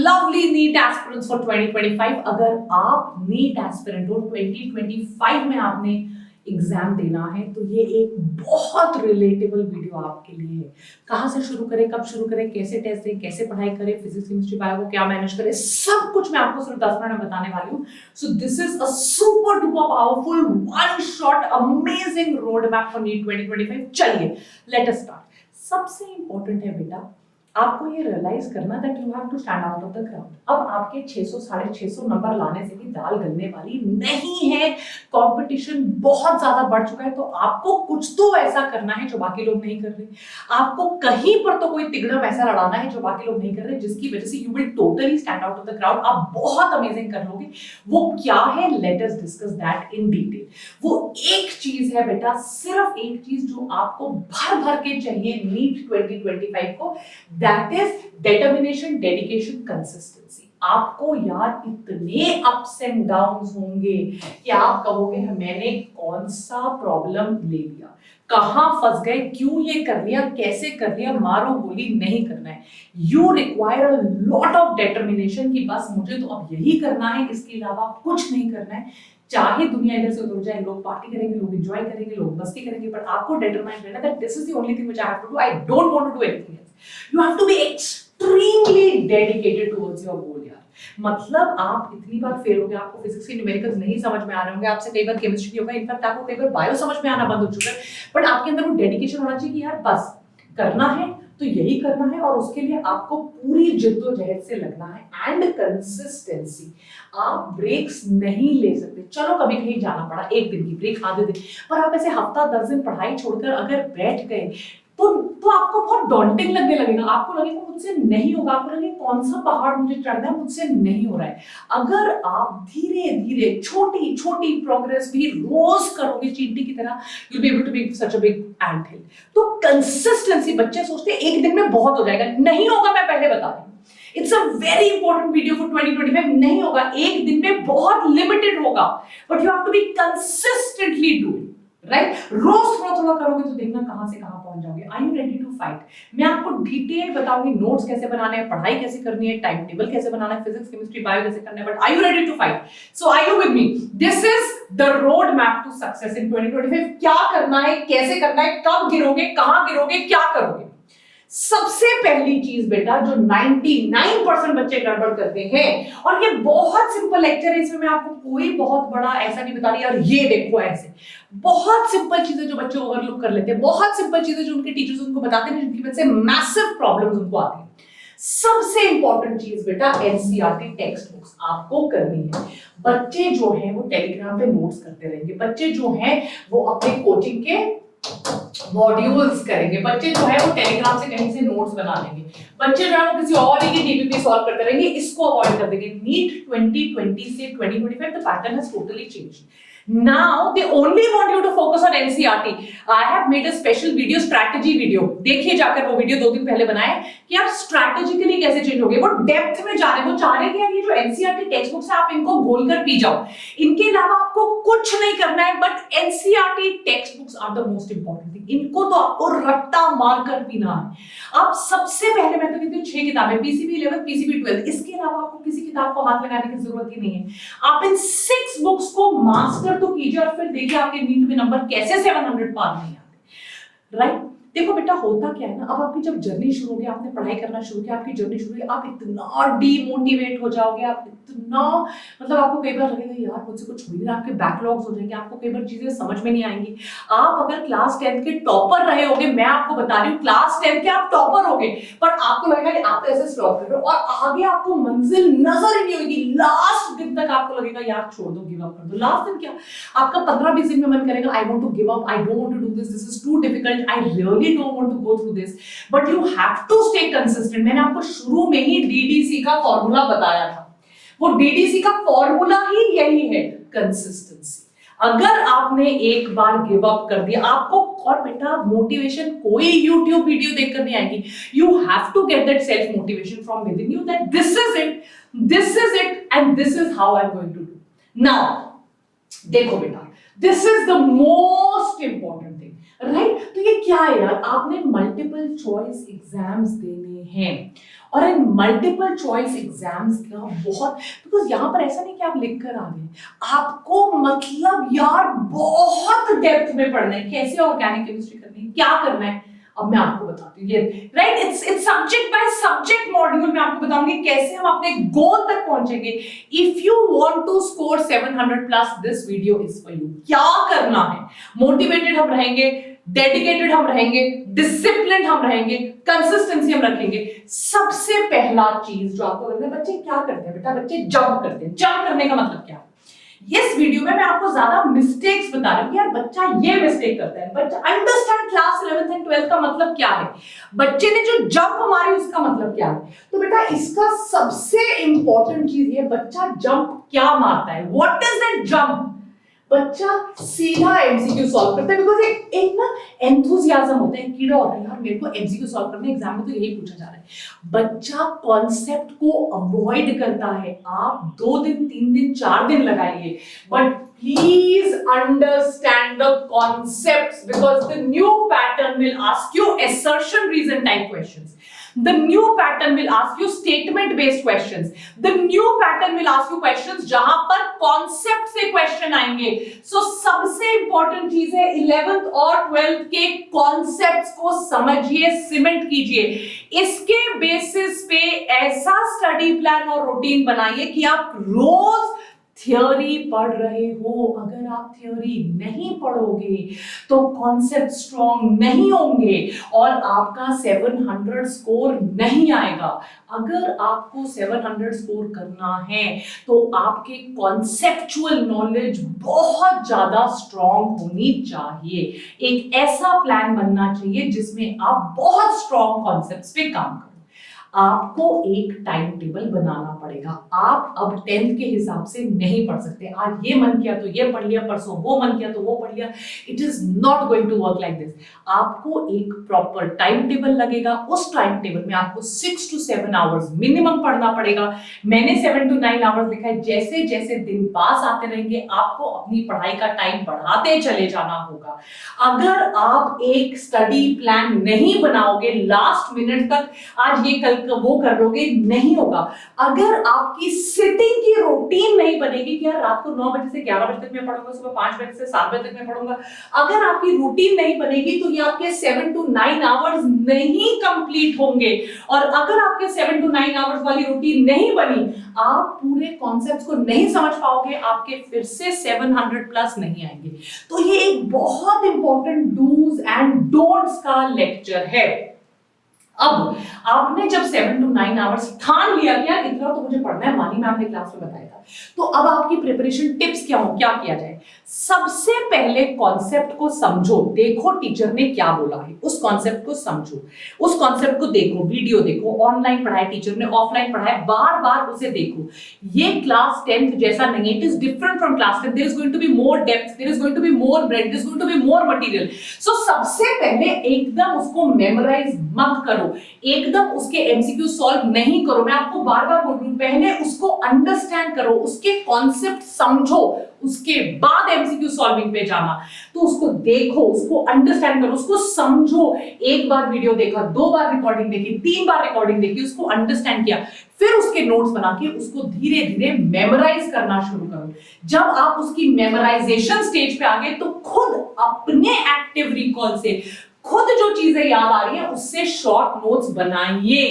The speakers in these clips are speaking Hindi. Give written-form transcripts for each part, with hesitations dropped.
lovely NEET aspirants for 2025. अगर आप NEET aspirant हो 2025 में आपने एग्जाम देना है तो ये एक बहुत रिलेटेबल वीडियो आपके लिए है। कहाँ से शुरू करें, कब शुरू करें, कैसे टेस्ट दें, कैसे पढ़ाई करें, फिजिक्स केमिस्ट्री बायो को क्या मैनेज करें, सब कुछ मैं आपको सिर्फ 10 मिनट में बताने वाली हूँ। So this is a super duper powerful one shot amazing road map for NEET 2025। चलिए लेट अस स्टार्ट। सबसे इंपॉर्टेंट है बेटा आपको ये रियलाइज करना that you have to stand out of the crowd. अब आपके 600 650 नंबर लाने से भी दाल गलने वाली नहीं है। कंपटीशन बहुत ज्यादा बढ़ चुका है, तो आपको कुछ तो ऐसा करना है जो बाकी लोग नहीं कर रहे। आपको कहीं पर तो कोई तिगड़ा वैसा लड़ाना है जो बाकी लोग नहीं कर रहे, जिसकी वजह से you will totally stand out of the crowd. आप बहुत अमेजिंग कर लोगे। वो क्या है, let us discuss that in detail. वो एक चीज है बेटा, सिर्फ एक चीज जो आपको भर भर के चाहिए नीट 2025 को, that is determination, dedication, consistency. आपको यार इतने अप्स एंड डाउन्स होंगे कि आप कहोगे मैंने कौन सा प्रॉब्लम ले लिया, कहां फंस गए, क्यों ये कर लिया, कैसे कर लिया, मारो गोली नहीं करना है। You require a lot of determination कि बस मुझे तो अब यही करना है, इसके अलावा कुछ नहीं करना है। चाहे दुनिया इधर से उधर जाए, लोग पार्टी करेंगे, लोग एंजॉय करेंगे, लोग मस्ती करेंगे, बट आपको डिटरमाइन रहना that this is the only thing which I have to do. I don't want to do anything else. You have to be extremely dedicated towards your goal यार। मतलब आप इतनी बार फेल हो गए, आपको फिजिक्स के न्यूमेरिकल्स नहीं समझ में आ रहे होंगे, आपसे कई बार केमिस्ट्री नहीं होगा, इनफैक्ट आपको कई बार बायो समझ में आना बंद हो चुका है, बट आपके अंदर वो डेडिकेशन होना चाहिए कि यार बस करना है तो यही करना है, और उसके लिए आपको पूरी जिद्दोजहद से लगना है। एंड कंसिस्टेंसी, आप ब्रेक्स नहीं ले सकते। चलो कभी कहीं जाना पड़ा, एक दिन की ब्रेक, आधे दिन, पर आप ऐसे हफ्ता 10 दिन पढ़ाई छोड़कर अगर बैठ गए तो आपको बहुत डॉन्टिंग लगने लगेगा। आपको लगेगा मुझसे नहीं होगा, आपको लगेगा कौन सा पहाड़ मुझे चढ़ना है, मुझसे नहीं हो रहा है। अगर आप धीरे धीरे छोटी छोटी प्रोग्रेस भी रोज करोगे चींटी की तरह, you will be able to make such a big ant hill. तो कंसिस्टेंसी, बच्चे सोचते हैं एक दिन में बहुत हो जाएगा, नहीं होगा। मैं पहले बता रही हूँ, it's a very important video for 2025। नहीं होगा, एक दिन में बहुत लिमिटेड होगा, but you have to be consistently do it, right? रोज थोड़ा थोड़ा करोगे तो देखना कहां से कहां पहुंच जाओगे। Are you ready to fight? मैं आपको डिटेल बताऊंगी, नोट्स कैसे बनाने हैं, पढ़ाई कैसे करनी है, टाइम टेबल कैसे बनाना है, फिजिक्स केमिस्ट्री बायो कैसे करना है, but are you ready to fight? So are you with me? This is the road map to success in 2025। क्या करना है, कैसे करना है, कब गिरोगे, कहां गिरोगे, क्या करोगे। सबसे पहली चीज बेटा जो 99% बच्चे गड़बड़ करते हैं, और ये बहुत सिंपल लेक्चर है, इसमें मैं आपको कोई बहुत बड़ा ऐसा नहीं बता रही यार ये देखो ऐसे, बहुत सिंपल चीजें जो बच्चे ओवरलुक कर लेते हैं, बहुत सिंपल चीजें जो उनके टीचर्स उनको बताते हैं, जिनकी वजह से मैसिव प्रॉब्लम्स उनको आती है। सबसे इंपॉर्टेंट चीज बेटा एनसीईआरटी टेक्स्ट बुक्स आपको करनी है। बच्चे जो हैं वो टेलीग्राम पे नोट्स करते रहेंगे, बच्चे जो हैं वो अपने कोचिंग के मॉड्यूल्स करेंगे, बच्चे जो है वो टेलीग्राम से कहीं से नोट्स बना लेंगे, बच्चे जो है वो किसी और ही की डीपीपी सॉल्व करते रहेंगे। इसको अवॉइड कर देंगे। नीट 2020 से 2025 the pattern has totally changed. Now they only want you to focus on NCERT. I have made a special video, strategy video. देखिए जाकर वो वीडियो 2 दिन पहले बनाया कि आप स्ट्रैटेजिकली कैसे चेंज होगे। वो डेप्थ में जा रहे हैं, वो चाह रहे हैं कि यार ये जो NCERT टेक्स्ट बुक्स है आप इनको घोल कर पी जाओ, इनके अलावा आपको कुछ नहीं करना है। But NCERT text books are the most important thing, इनको तो आपको रट्टा मारकर पीना है। आप सबसे पहले मैं तो कहती हूँ 6 किताबें, PCB 11, PCB 12, इसके अलावा आपको किसी किताब को हाथ लगाने की जरूरत ही नहीं है। आप इन 6 बुक्स को मास्टर तो कीजिए, और फिर देखिए आपके नीट में नंबर कैसे 700 पार नहीं आते, राइट? देखो बेटा होता क्या है ना, अब आपकी जब जर्नी शुरू होगी, आपने पढ़ाई करना शुरू किया, आपकी जर्नी शुरू हुई, आप इतना डीमोटिवेट हो जाओगे, आप इतना मतलब आपको कई बार लगेगा यार मुझसे कुछ हो नहीं रहा, आपके बैकलॉग्स हो जाएंगे, आपको कई बार चीजें समझ में नहीं आएंगी। आप अगर क्लास 10 के टॉपर रहे होगे, मैं आपको बता रही हूँ क्लास 10 के आप टॉपर होगे, पर आपको लगेगा आप तो ऐसे स्टॉप कर रहे हो और आगे आपको मंजिल नजर ही नहीं होगी। लास्ट दिन तक आपको लगेगा यार छोड़ दो, गिव अप कर दो। लास्ट दिन क्या, आपका 15-20 दिन में मन करेगा I want to give up, I don't want to do this, this is too difficult, I really don't want to go through this, but you have to stay consistent. मैंने आपको शुरू में ही DDC का फॉर्मूला बताया था, वो DDC का फॉर्मूला ही यही है, कंसिस्टेंसी। अगर आपने एक बार गिव अप कर दिया आपको, और बेटा मोटिवेशन कोई YouTube वीडियो देखकर नहीं आएगी, you have to get that self motivation from within you that this is it and this is how I'm going to do. Now देखो बेटा, this is the most important thing, right? तो ये क्या है यार, आपने मल्टीपल चॉइस एग्जाम्स देने हैं, और इन मल्टीपल चॉइस एग्जाम्स का बहुत, बिकॉज यहाँ पर ऐसा नहीं कि आप लिख कर आ गए, आपको मतलब यार बहुत डेप्थ में पढ़ना है, कैसे ऑर्गेनिक केमिस्ट्री करनी है, क्या करना है, अब मैं आपको बताती हूँ ये, right, it's subject by subject module में आपको बताऊंगी कैसे हम अपने गोल तक पहुंचेंगे। If you want to score 700 plus, this video is for you. क्या करना है, मोटिवेटेड हम रहेंगे, डेडिकेटेड हम रहेंगे, डिसिप्लिन हम रहेंगे, कंसिस्टेंसी हम रखेंगे। सबसे पहला चीज जो आपको करना है, बच्चे क्या करते हैं बेटा, बच्चे जंप करते हैं। जंप करने का मतलब क्या है, इस वीडियो में मैं आपको ज्यादा मिस्टेक्स बता रही हूँ, यार बच्चा ये मिस्टेक करता है, बच्चा understand class 11th and 12th का मतलब क्या है, बच्चे ने जो जंप मारी उसका मतलब क्या है। तो बेटा इसका सबसे इंपॉर्टेंट चीज ये, बच्चा जंप क्या मारता है, व्हाट इज दैट जंप। बच्चा सीधा एमसीक्यू सॉल्व करता है, बिकॉज़ एक ना एंथुसियाज्म होता है, कीड़ा होता है, यार मेरे को एमसीक्यू सॉल्व करना है, एग्जाम में तो यही पूछा जा रहा है। बच्चा कॉन्सेप्ट को अवॉइड करता है। आप 2 दिन 3 दिन 4 दिन लगाइए, but please understand the concepts, because the new pattern will ask you assertion reason type questions. The new pattern will ask you statement based questions. The new pattern will ask you questions जहां पर concept से question आएंगे। So सबसे important चीज है 11th और 12th के concepts को समझिए, सीमेंट कीजिए, इसके बेसिस पे ऐसा स्टडी प्लान और रूटीन बनाइए कि आप रोज थ्योरी पढ़ रहे हो। अगर आप थ्योरी नहीं पढ़ोगे तो कॉन्सेप्ट स्ट्रॉन्ग नहीं होंगे और आपका 700 स्कोर नहीं आएगा। अगर आपको 700 स्कोर करना है तो आपके कॉन्सेप्चुअल नॉलेज बहुत ज्यादा स्ट्रॉन्ग होनी चाहिए। एक ऐसा प्लान बनना चाहिए जिसमें आप बहुत स्ट्रॉन्ग कॉन्सेप्ट्स पे काम करो। आपको एक टाइम टेबल बनाना पड़ेगा। आप अब 10th के हिसाब से नहीं पढ़ सकते, आज ये मन किया तो ये पढ़ लिया, परसों वो मन किया तो वो पढ़ लिया। It is not going to work like this. आपको एक प्रॉपर टाइम टेबल लगेगा, उस टाइम टेबल में आपको 6 to 7 आवर्स मिनिमम पढ़ना पड़ेगा। मैंने 7 to 9 आवर्स लिखा है। जैसे जैसे दिन पास आते रहेंगे आपको अपनी पढ़ाई का टाइम बढ़ाते चले जाना होगा। अगर आप एक स्टडी प्लान नहीं बनाओगे लास्ट मिनट तक, आज ये कल वो कर लोगे, नहीं होगा। अगर आपकी सिटिंग की रूटीन नहीं बनेगी कि यार रात को 9 बजे से 11 बजे तक मैं पढ़ूंगा, सुबह 5 बजे से 7 बजे तक मैं पढ़ूंगा, अगर आपकी रूटीन नहीं बनेगी तो ये आपके 7 to 9 आवर्स नहीं कंप्लीट होंगे। और अगर आपके 7 to 9 आवर्स वाली रूटीन नहीं बनी, आप पूरे कॉन्सेप्ट्स को नहीं समझ पाओगे, आपके फिर से 700 प्लस नहीं आएंगे। तो ये एक बहुत इंपॉर्टेंट डूज एंड डोंट्स का लेक्चर है। अब आपने जब 7 to 9 आवर्स ठान लिया कि यार इतना तो मुझे पढ़ना है, मानी मैं आपने क्लास में बताया था, तो अब आपकी प्रिपरेशन टिप्स क्या हो, क्या किया जाए। सबसे पहले कॉन्सेप्ट को समझो, देखो टीचर ने क्या बोला है, उस कॉन्सेप्ट को समझो, उस कॉन्सेप्ट को देखो, वीडियो देखो, ऑनलाइन पढ़ाया टीचर ने, ऑफलाइन पढ़ाया, बार बार उसे देखो। ये क्लास 10th जैसा नहीं है, it is different from class 10th। There is going to be more depth, there is going to be more breadth, there is going to be more material. So सबसे पहले एकदम उसको मेमोराइज मत करो, एकदम उसके एमसीक्यू सॉल्व नहीं करो। मैं आपको बार बार बोल रही हूं, पहले उसको अंडरस्टैंड करो, उसके कॉन्सेप्ट समझो, उसके बाद एमसीक्यू सॉल्विंग पे जाना। तो उसको देखो, उसको अंडरस्टैंड करो, उसको समझो। एक बार वीडियो देखा, 2 बार रिकॉर्डिंग देखी, 3 बार रिकॉर्डिंग देखी, उसको अंडरस्टैंड किया, फिर उसके नोट्स बना के उसको धीरे धीरे मेमोराइज करना शुरू करो। जब आप उसकी मेमोराइजेशन स्टेज पे आ गए तो खुद अपने एक्टिव रिकॉल से खुद जो चीजें याद आ रही है उससे शॉर्ट नोट्स बनाइए।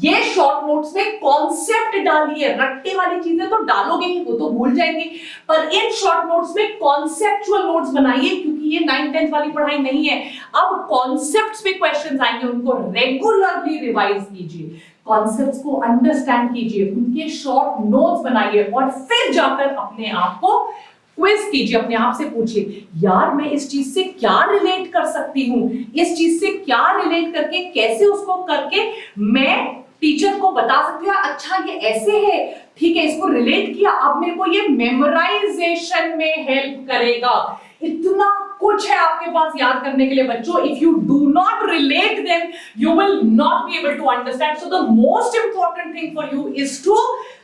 ये शॉर्ट नोट्स में कॉन्सेप्ट डालिए, रट्टे वाली चीजें तो डालोगे ही, वो तो भूल जाएंगे, पर इन शॉर्ट नोट्स में कॉन्सेप्चुअल नोट्स बनाइए, क्योंकि ये 9th 10th वाली पढ़ाई नहीं है। अब कॉन्सेप्ट्स पे क्वेश्चंस आएंगे, उनको रेगुलरली रिवाइज कीजिए, कॉन्सेप्ट्स को अंडरस्टैंड कीजिए, उनके शॉर्ट नोट्स बनाइए और फिर जाकर अपने आप को क्विज कीजिए, अपने आप से पूछिए, यार मैं इस चीज से क्या रिलेट कर सकती हूँ, इस चीज से क्या रिलेट करके कैसे उसको करके मैं टीचर को बता सकती हूँ, अच्छा ये ऐसे है, ठीक है, इसको रिलेट किया, अब मेरे को ये मेमोराइजेशन में हेल्प करेगा। इतना कुछ है आपके पास याद करने के लिए बच्चों। If you do not relate them you will not be able to understand. So the most important thing for you is to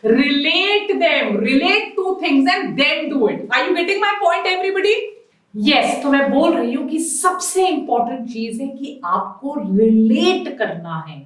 relate them, relate to things and then do it. Are you getting my point everybody? Yes, तो मैं बोल रही हूं कि सबसे इंपॉर्टेंट चीज है कि आपको रिलेट करना है।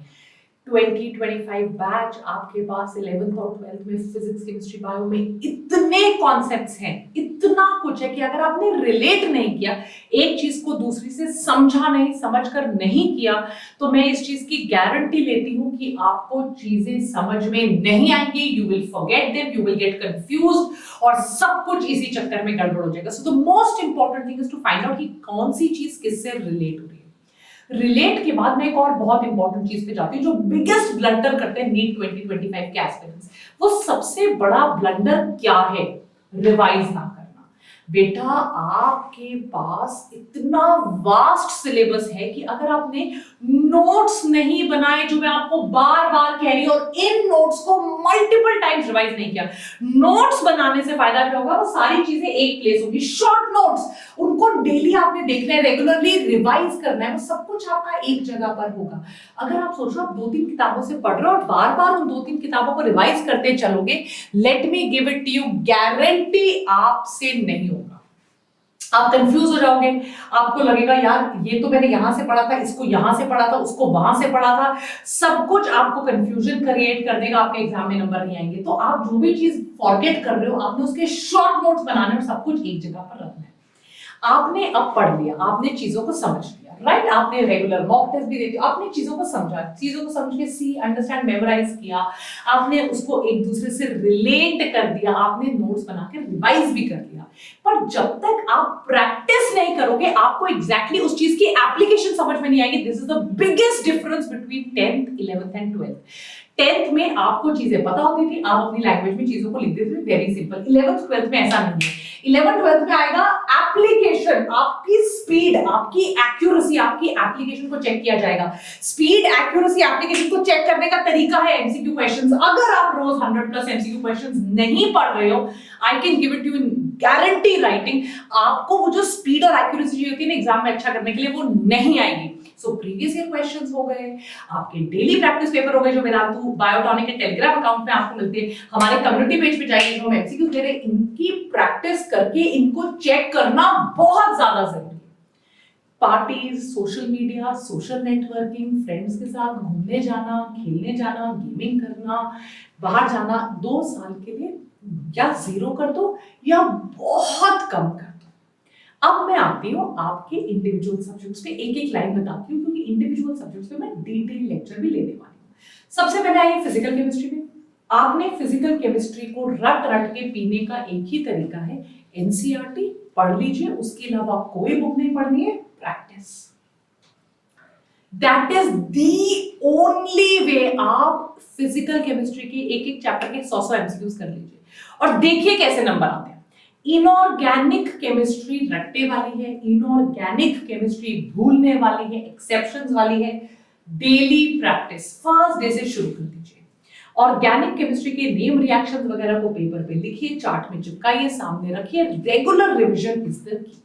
2025 बैच आपके पास 11th और 12th में फिजिक्स केमिस्ट्री बायो में इतने कॉन्सेप्ट्स हैं, इतना कुछ है कि अगर आपने रिलेट नहीं किया, एक चीज को दूसरी से समझा नहीं, समझकर नहीं किया, तो मैं इस चीज की गारंटी लेती हूं कि आपको चीजें समझ में नहीं आएंगी। You will forget them, you will get confused और सब कुछ इसी चक्कर में गड़बड़ हो जाएगा। So the most important thing is to find out कि कौन सी चीज किससे रिलेट हो रही है। रिलेट के बाद मैं एक और बहुत इंपॉर्टेंट चीज पे जाती हूँ, जो बिगेस्ट ब्लंडर करते हैं नीट 2025 के एस्पिरेंट्स। वो सबसे बड़ा ब्लंडर क्या है? रिवाइज ना करना। बेटा, आपके पास इतना वास्ट सिलेबस है कि अगर आपने नोट्स नहीं बनाए, जो मैं आपको बार बार कह रही हूं, और इन नोट्स को मल्टीपल टाइम्स रिवाइज नहीं किया, नोट्स बनाने से फायदा क्या होगा? वो सारी चीजें एक प्लेस होगी, शॉर्ट नोट्स, उनको डेली आपने देखना है, रेगुलरली रिवाइज करना है, वो सब कुछ आपका एक जगह पर होगा। अगर आप सोचो आप 2-3 किताबों से पढ़ रहे हो और बार बार उन 2-3 किताबों को रिवाइज करते चलोगे, let me give it to you, guarantee आपसे नहीं होगा। आप कंफ्यूज हो जाओगे, आपको लगेगा यार ये तो मैंने यहां से पढ़ा था, इसको यहां से पढ़ा था, उसको वहां से पढ़ा था, सब कुछ आपको कंफ्यूजन क्रिएट कर देगा, आपके एग्जाम में नंबर नहीं आएंगे। तो आप जो भी चीज फॉरगेट कर रहे हो, आपने उसके शॉर्ट नोट्स बनाने और सब कुछ एक जगह पर रखना है। आपने अब पढ़ लिया, आपने चीजों को समझ लिया, राइट? आपने रेगुलर मॉक टेस्ट भी देते हो, आपने चीजों को समझा, चीजों को समझ के सी अंडरस्टैंड मेमोराइज किया, आपने उसको एक दूसरे से रिलेट कर दिया, आपने नोट्स बना के रिवाइज भी कर लिया। पर जब तक आप प्रैक्टिस नहीं करोगे, आपको एग्जैक्टली उस चीज की एप्लीकेशन समझ में नहीं आएगी। This is the biggest difference between 10th, 11th and 12th। 10th में आपको चीजें पता होती थी, आप अपनी लैंग्वेज में चीजों को लिखते थे, वेरी सिंपल। 11th 12th में ऐसा नहीं है। 11th 12th में आएगा एप्लीकेशन, आपकी स्पीड, आपकी एक्यूरेसी, आपकी एप्लीकेशन को चेक किया जाएगा। स्पीड, एक्यूरेसी, एप्लीकेशन को चेक करने का तरीका है एमसीक्यू क्वेश्चंस। अगर आप रोज 100+ एमसीक्यू क्वेश्चंस नहीं पढ़ रहे हो, I can give it you in guarantee writing, आपको वो जो स्पीड और एक्यूरेसी चाहिए होती है ना एग्जाम में अच्छा करने के लिए, वो नहीं आएगी। सो प्रीवियस ईयर क्वेश्चंस हो गए, आपके डेली प्रैक्टिस पेपर हो गए, जो वेदांतु बायोटॉनिक के टेलीग्राम अकाउंट में आपको मिलते हैं, हमारे कम्युनिटी पेज पे जाइए, जो हम एमसीक्यू दे रहे हैं, इनकी प्रैक्टिस करके इनको चेक करना बहुत ज्यादा जरूरी है। Parties, social media, social networking, friends के साथ घूमने जाना, खेलने जाना, गेमिंग करना, बाहर जाना, 2 साल के लिए या 0 कर दो या बहुत कम कर दो। अब मैं आती हूँ आपके इंडिविजुअल सब्जेक्ट्स पे, एक एक लाइन बताती हूँ, क्योंकि इंडिविजुअल सब्जेक्ट्स पे मैं डिटेल लेक्चर भी लेने वाली हूँ। सबसे पहले आइए फिजिकल केमिस्ट्री में। आपने फिजिकल केमिस्ट्री को रट रट के पीने का एक ही तरीका है, एनसीईआरटी पढ़ लीजिए, उसके अलावा कोई बुक नहीं पढ़नी है, practice. That is the only way. आप फिजिकल केमिस्ट्री के एक एक चैप्टर के 100 एमसीक्यूज कर लीजिए और देखिए कैसे नंबर आते हैं। इनऑर्गेनिक केमिस्ट्री रट्टे वाली है, इनऑर्गेनिक केमिस्ट्री भूलने वाली है, एक्सेप्शंस वाली है। डेली प्रैक्टिस फर्स्ट डे से शुरू कर दीजिए। ऑर्गेनिक केमिस्ट्री के नेम रिएक्शंस वगैरह को पेपर पे लिखिए, चार्ट में चिपकाइए, सामने रखिए। Regular revision is the key.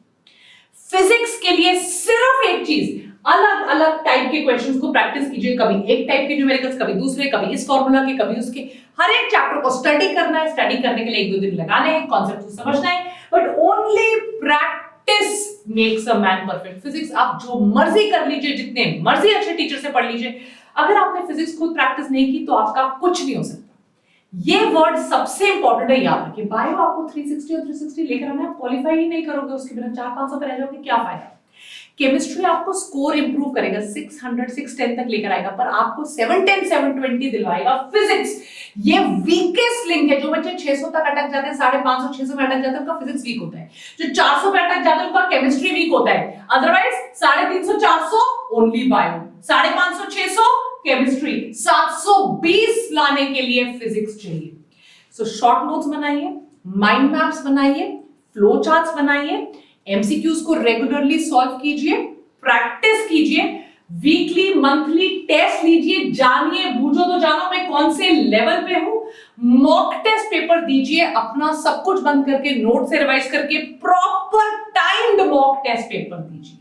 Physics के लिए सिर्फ एक चीज, अलग अलग टाइप के क्वेश्चंस को प्रैक्टिस कीजिए। कभी एक टाइप के न्यूमेरिकल्स, कभी दूसरे, कभी इस फॉर्मूला के, कभी उसके। हर एक चैप्टर को स्टडी करना है, स्टडी करने के लिए 1-2 दिन लगाने हैं, कॉन्सेप्ट को समझना है, but only practice makes a man perfect. Physics आप जो मर्जी कर लीजिए, जितने मर्जी अच्छे टीचर से पढ़ लीजिए, अगर आपने फिजिक्स खुद प्रैक्टिस नहीं की तो आपका कुछ नहीं हो सकता। ये वर्ड सबसे इंपॉर्टेंट है, याद रखिए। बायो आपको 360 और 360 लेकर आना है, क्वालिफाई ही नहीं करोगे, उसके बिना 400-500 पे रह जाओगे, क्या फायदा। केमिस्ट्री आपको स्कोर इंप्रूव करेगा, 600 610 तक लेकर आएगा, पर आपको 710 720 दिलवाएगा। फिजिक्स ये वीकेस्ट लिंक है। जो बच्चे 600 तक अटक जाते हैं, 550 600 में अटक जाते हैं, उनका फिजिक्स वीक होता है। जो 400 में अटक जाते हैं, उनका केमिस्ट्री वीक होता है। अदरवाइज 350 400 ओनली बायो, 550 600 केमिस्ट्री, 720 लाने के लिए फिजिक्स चाहिए। सो शॉर्ट नोट्स बनाइए, माइंड मैप्स बनाइए, फ्लो चार्ट्स बनाइए, एमसीक्यूज को रेगुलरली सॉल्व कीजिए, प्रैक्टिस कीजिए, वीकली मंथली टेस्ट लीजिए, जानिए, बूझो तो जानो मैं कौन से लेवल पे हूं। मॉक टेस्ट पेपर दीजिए, अपना सब कुछ बंद करके, नोट से रिवाइज करके, proper timed mock test paper दीजिए।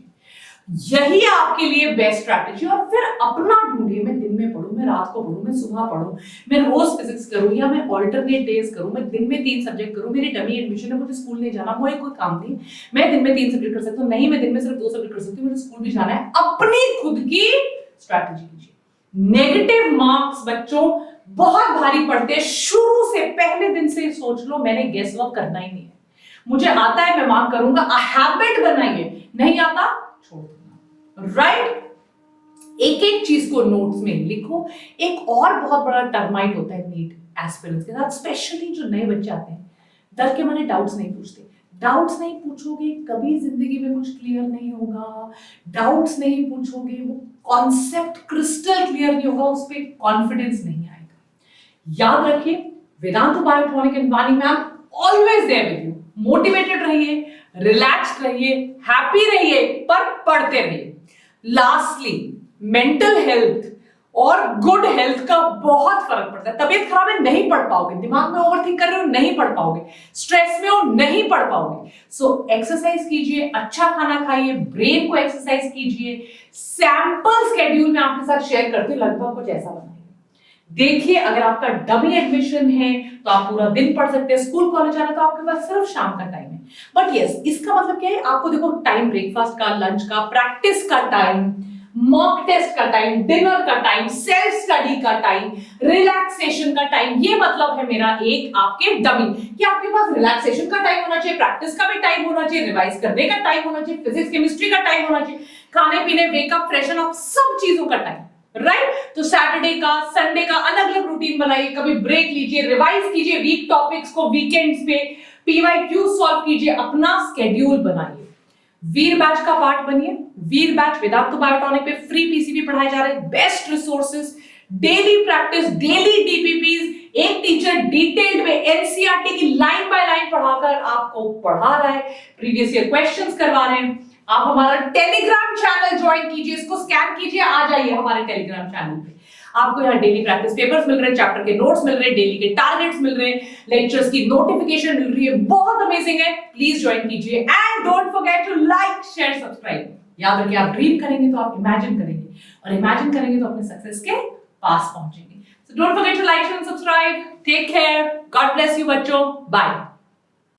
यही आपके लिए बेस्ट स्ट्रैटेजी। और फिर अपना ढूंढिए, मैं दिन में पढ़ूं, मैं रात को पढ़ूं, मैं सुबह पढ़ूं, मैं रोज फिजिक्स करूं या मैं ऑल्टरनेट डेज करूं, मैं दिन में 3 सब्जेक्ट करूं, मेरी डमी एडमिशन है, मुझे स्कूल नहीं जाना, मुझे कोई काम नहीं, मैं दिन में 3 सब्जेक्ट कर सकता हूं, नहीं मैं दिन में सिर्फ 2 सब्जेक्ट कर सकती हूँ, मुझे स्कूल भी जाना है। अपनी खुद की स्ट्रैटेजी कीजिए। नेगेटिव मार्क्स बच्चों बहुत भारी पड़ते हैं। शुरू से पहले दिन से सोच लो मैंने गेस वर्क करना ही नहीं है, मुझे आता है मैं मार्क करूंगा। हैबिट बनाइए, नहीं आता छोड़ दूंगा, राइट। एक एक चीज को नोट्स में लिखो। एक और बहुत बड़ा टर्माइट होता है नीट एस्पिरेंट्स के साथ, स्पेशली जो नए बच्चे आते हैं, डर के मारे डाउट्स नहीं पूछते। डाउट्स नहीं पूछोगे कभी जिंदगी में कुछ क्लियर नहीं होगा। डाउट्स नहीं पूछोगे, वो कॉन्सेप्ट क्रिस्टल क्लियर नहीं होगा, उस पर कॉन्फिडेंस नहीं आएगा। याद रखिए, Vedantu biotronic and Vani ma'am always there with you. Motivated रहिए, रिलैक्स्ड रहिए, हैप्पी रहिए, पर पढ़ते रहिए। लास्टली, मेंटल हेल्थ और गुड हेल्थ का बहुत फर्क पड़ता है। तबीयत खराब है, नहीं पढ़ पाओगे, दिमाग में ओवरथिंक कर रहे हो, नहीं पढ़ पाओगे, स्ट्रेस में हो, नहीं पढ़ पाओगे। सो एक्सरसाइज कीजिए, अच्छा खाना खाइए, ब्रेन को एक्सरसाइज कीजिए। सैंपल स्केड्यूल में आपके साथ शेयर करती हूँ, लगभग कुछ ऐसा बनाइए। देखिए, अगर आपका डमी एडमिशन है तो आप पूरा दिन पढ़ सकते हैं, स्कूल कॉलेज आना तो आपके पास सिर्फ शाम का टाइम है। बट यस, इसका मतलब क्या है, आपको देखो टाइम ब्रेकफास्ट का, लंच का, प्रैक्टिस का टाइम, मॉक टेस्ट का टाइम, डिनर का टाइम, सेल्फ स्टडी का टाइम, रिलैक्सेशन का टाइम। ये मतलब है मेरा एक आपके डमी कि आपके पास रिलैक्सेशन का टाइम होना चाहिए, प्रैक्टिस का भी टाइम होना चाहिए, रिवाइज करने का टाइम होना चाहिए, फिजिक्स केमिस्ट्री का टाइम होना चाहिए, खाने पीने, वेकअप, फ्रेशन अप, सब चीजों का टाइम, राइट। तो सैटरडे का, संडे का अलग अलग रूटीन बनाइए, कभी ब्रेक लीजिए, रिवाइज कीजिए वीक टॉपिक्स को, वीकेंड्स पे पीवाईक्यू सॉल्व कीजिए, अपना स्केड्यूल बनाइए। वीर बैच का पार्ट बनिए। वीर बैच वेदांतु बायोट्रॉनिक पे फ्री पीसीबी पढ़ाए जा रहे हैं, best resources, daily practice, daily DPPs, एक टीचर डिटेल्ड में एनसीईआरटी की लाइन बाय लाइन पढ़ाकर आपको पढ़ा रहा है, प्रीवियस ईयर क्वेश्चंस करवा रहे हैं। आप हमारा टेलीग्राम चैनल ज्वाइन कीजिए, इसको स्कैन कीजिए, आ जाइए हमारे टेलीग्राम चैनल पे। आपको यहाँ डेली प्रैक्टिस पेपर्स मिल रहे हैं, चैप्टर के नोट्स मिल रहे हैं, डेली के टारगेट्स मिल रहे हैं, लेक्चर्स की नोटिफिकेशन मिल रही है, बहुत अमेजिंग है। प्लीज ज्वाइन कीजिए and don't forget to like, share, subscribe. याद रखिए, आप ड्रीम करेंगे तो आप इमेजिन करेंगे, और इमेजिन करेंगे तो अपने सक्सेस के पास पहुंचेंगे। So don't forget to like, share, subscribe. Take care, God bless you बच्चों, बाय।